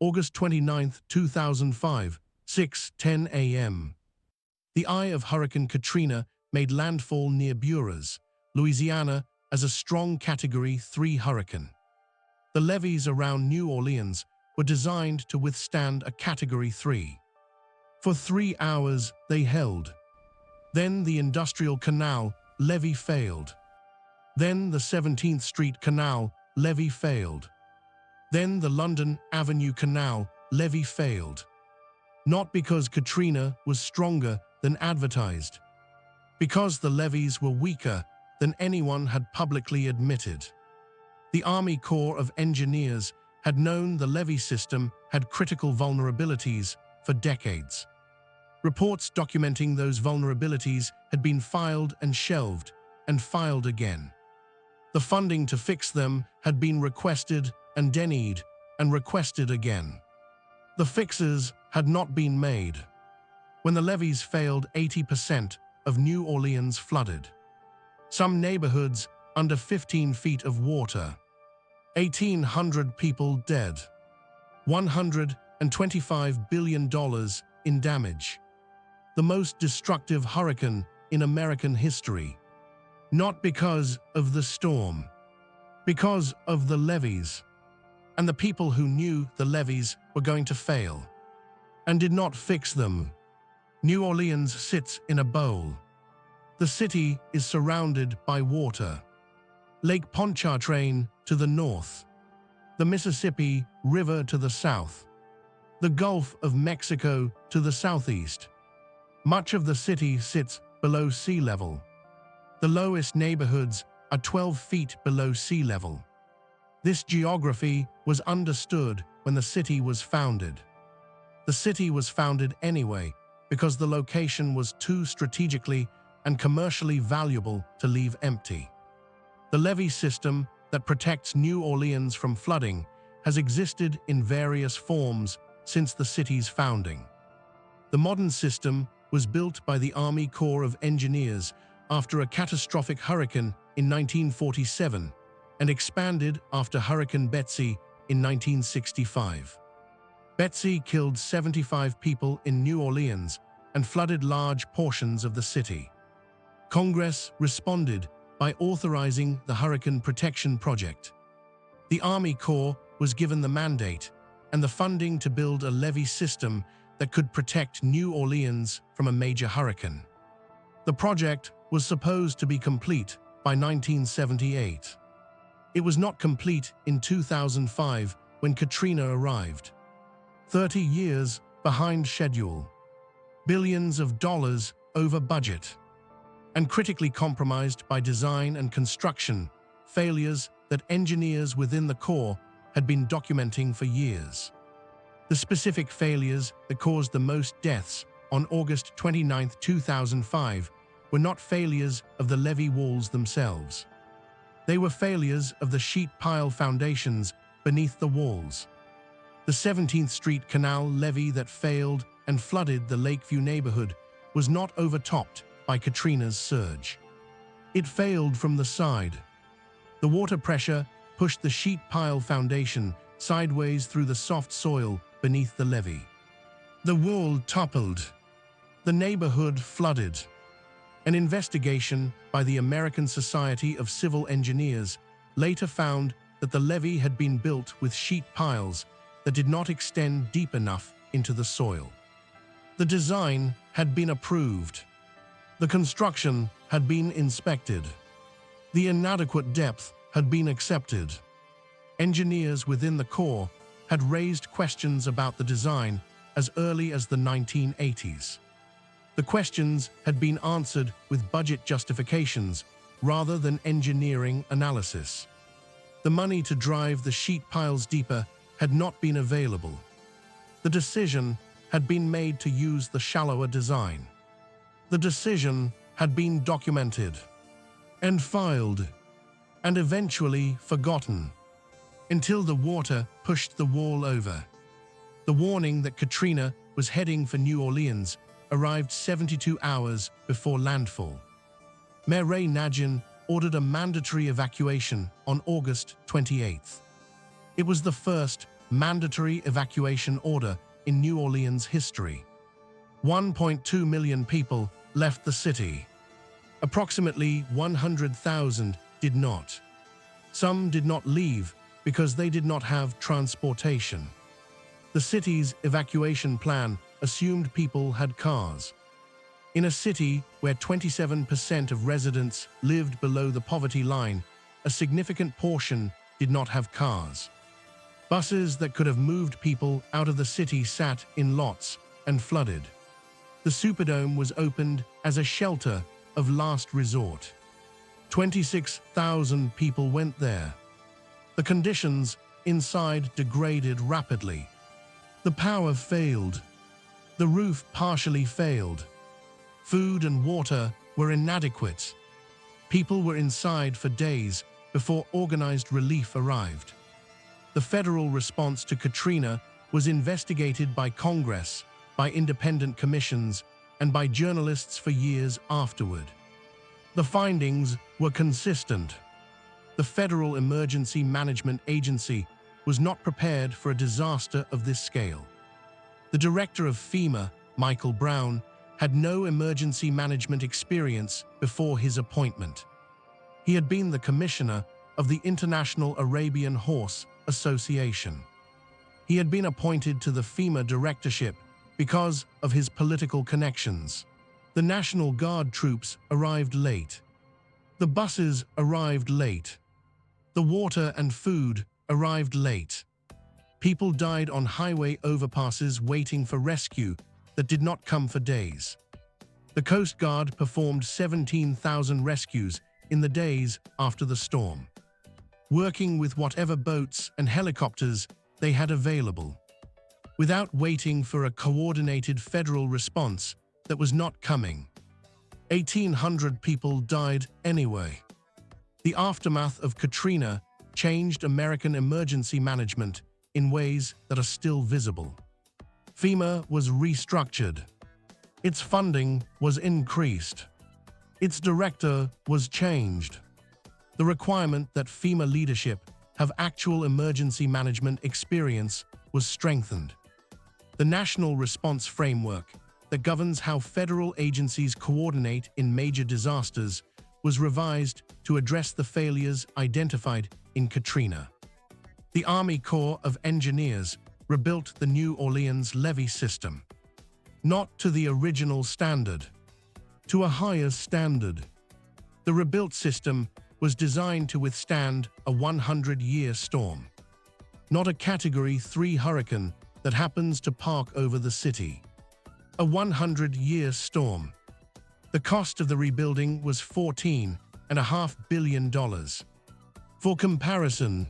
August 29, 2005, 6:10 a.m. The eye of Hurricane Katrina made landfall near Buras, Louisiana, as a strong Category 3 hurricane. The levees around New Orleans were designed to withstand a Category 3. For 3 hours they held. Then the Industrial Canal levee failed. Then the 17th Street Canal levee failed. Then the London Avenue Canal levee failed. Not because Katrina was stronger than advertised. Because the levees were weaker than anyone had publicly admitted. The Army Corps of Engineers had known the levee system had critical vulnerabilities for decades. Reports documenting those vulnerabilities had been filed and shelved, and filed again. The funding to fix them had been requested and denied, and requested again. The fixes had not been made. When the levees failed, 80% of New Orleans flooded. Some neighborhoods under 15 feet of water. 1,800 people dead. $125 billion in damage. The most destructive hurricane in American history. Not because of the storm, because of the levees, and the people who knew the levees were going to fail, and did not fix them. New Orleans sits in a bowl. The city is surrounded by water. Lake Pontchartrain to the north, the Mississippi River to the south, the Gulf of Mexico to the southeast. Much of the city sits below sea level. The lowest neighborhoods are 12 feet below sea level. This geography was understood when the city was founded. The city was founded anyway because the location was too strategically and commercially valuable to leave empty. The levee system that protects New Orleans from flooding has existed in various forms since the city's founding. The modern system was built by the Army Corps of Engineers after a catastrophic hurricane in 1947 and expanded after Hurricane Betsy in 1965. Betsy killed 75 people in New Orleans and flooded large portions of the city. Congress responded by authorizing the Hurricane Protection Project. The Army Corps was given the mandate and the funding to build a levee system that could protect New Orleans from a major hurricane. The project was supposed to be complete by 1978. It was not complete in 2005 when Katrina arrived. 30 years behind schedule. Billions of dollars over budget. And critically compromised by design and construction, failures that engineers within the Corps had been documenting for years. The specific failures that caused the most deaths on August 29, 2005 were not failures of the levee walls themselves. They were failures of the sheet pile foundations beneath the walls. The 17th Street Canal levee that failed and flooded the Lakeview neighborhood was not overtopped by Katrina's surge. It failed from the side. The water pressure pushed the sheet pile foundation sideways through the soft soil beneath the levee. The wall toppled. The neighborhood flooded. An investigation by the American Society of Civil Engineers later found that the levee had been built with sheet piles that did not extend deep enough into the soil. The design had been approved. The construction had been inspected. The inadequate depth had been accepted. Engineers within the Corps had raised questions about the design as early as the 1980s. The questions had been answered with budget justifications rather than engineering analysis. The money to drive the sheet piles deeper had not been available. The decision had been made to use the shallower design. The decision had been documented and filed and eventually forgotten until the water pushed the wall over. The warning that Katrina was heading for New Orleans arrived 72 hours before landfall. Mayor Ray Nagin ordered a mandatory evacuation on August 28th. It was the first mandatory evacuation order in New Orleans history. 1.2 million people left the city. Approximately 100,000 did not. Some did not leave because they did not have transportation. The city's evacuation plan assumed people had cars. In a city where 27% of residents lived below the poverty line, a significant portion did not have cars. Buses that could have moved people out of the city sat in lots and flooded. The Superdome was opened as a shelter of last resort. 26,000 people went there. The conditions inside degraded rapidly. The power failed. The roof partially failed. Food and water were inadequate. People were inside for days before organized relief arrived. The federal response to Katrina was investigated by Congress, by independent commissions, and by journalists for years afterward. The findings were consistent. The Federal Emergency Management Agency was not prepared for a disaster of this scale. The director of FEMA, Michael Brown, had no emergency management experience before his appointment. He had been the commissioner of the International Arabian Horse Association. He had been appointed to the FEMA directorship because of his political connections. The National Guard troops arrived late. The buses arrived late. The water and food arrived late. People died on highway overpasses waiting for rescue that did not come for days. The Coast Guard performed 17,000 rescues in the days after the storm, working with whatever boats and helicopters they had available, without waiting for a coordinated federal response that was not coming. 1,800 people died anyway. The aftermath of Katrina changed American emergency management in ways that are still visible. FEMA was restructured. Its funding was increased. Its director was changed. The requirement that FEMA leadership have actual emergency management experience was strengthened. The National Response Framework that governs how federal agencies coordinate in major disasters was revised to address the failures identified in Katrina. The Army Corps of Engineers rebuilt the New Orleans levee system, not to the original standard, to a higher standard. The rebuilt system was designed to withstand a 100-year storm, not a Category 3 hurricane that happens to park over the city. A 100-year storm. The cost of the rebuilding was $14.5 billion. For comparison,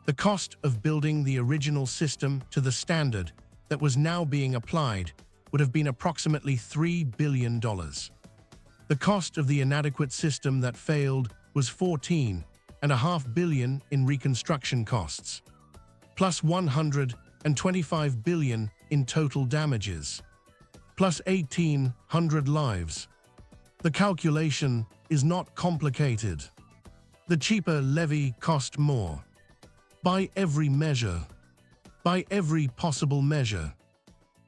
the cost of building the original system to the standard that was now being applied would have been approximately $3 billion. The cost of the inadequate system that failed was $14.5 billion in reconstruction costs, plus $125 billion in total damages, plus 1,800 lives. The calculation is not complicated. The cheaper levee cost more. By every measure, by every possible measure,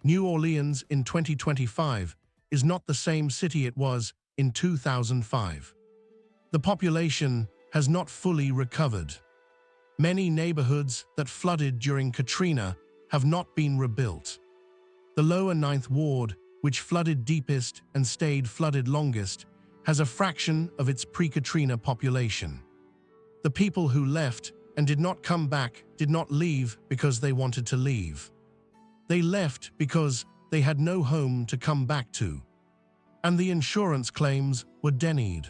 New Orleans in 2025 is not the same city it was in 2005. The population has not fully recovered. Many neighborhoods that flooded during Katrina have not been rebuilt. The lower Ninth Ward, which flooded deepest and stayed flooded longest, has a fraction of its pre-Katrina population. The people who left and did not come back did not leave because they wanted to leave. They left because they had no home to come back to. And the insurance claims were denied.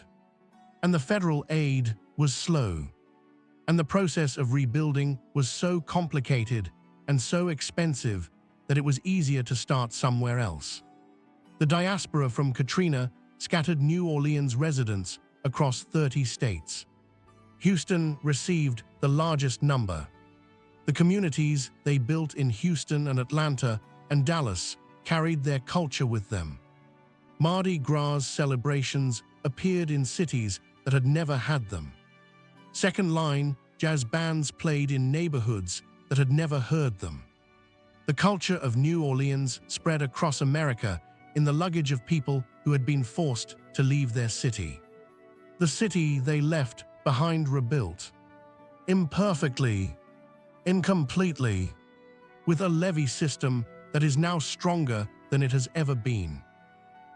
And the federal aid was slow. And the process of rebuilding was so complicated and so expensive that it was easier to start somewhere else. The diaspora from Katrina scattered New Orleans residents across 30 states. Houston received the largest number. The communities they built in Houston and Atlanta and Dallas carried their culture with them. Mardi Gras celebrations appeared in cities that had never had them. Second line jazz bands played in neighborhoods that had never heard them. The culture of New Orleans spread across America in the luggage of people who had been forced to leave their city. The city they left behind rebuilt, imperfectly, incompletely, with a levee system that is now stronger than it has ever been,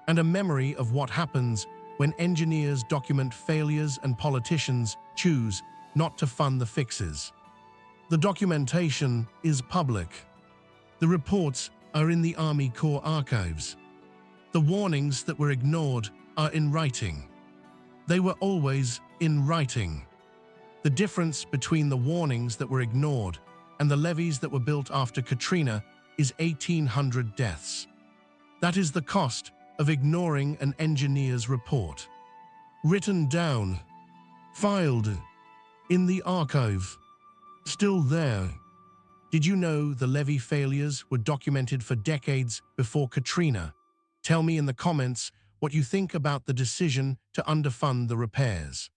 and a memory of what happens when engineers document failures and politicians choose not to fund the fixes. The documentation is public. The reports are in the Army Corps archives. The warnings that were ignored are in writing. They were always in writing. The difference between the warnings that were ignored and the levees that were built after Katrina is 1,800 deaths. That is the cost of ignoring an engineer's report. Written down, filed, in the archive, still there. Did you know the levee failures were documented for decades before Katrina? Tell me in the comments what you think about the decision to underfund the repairs.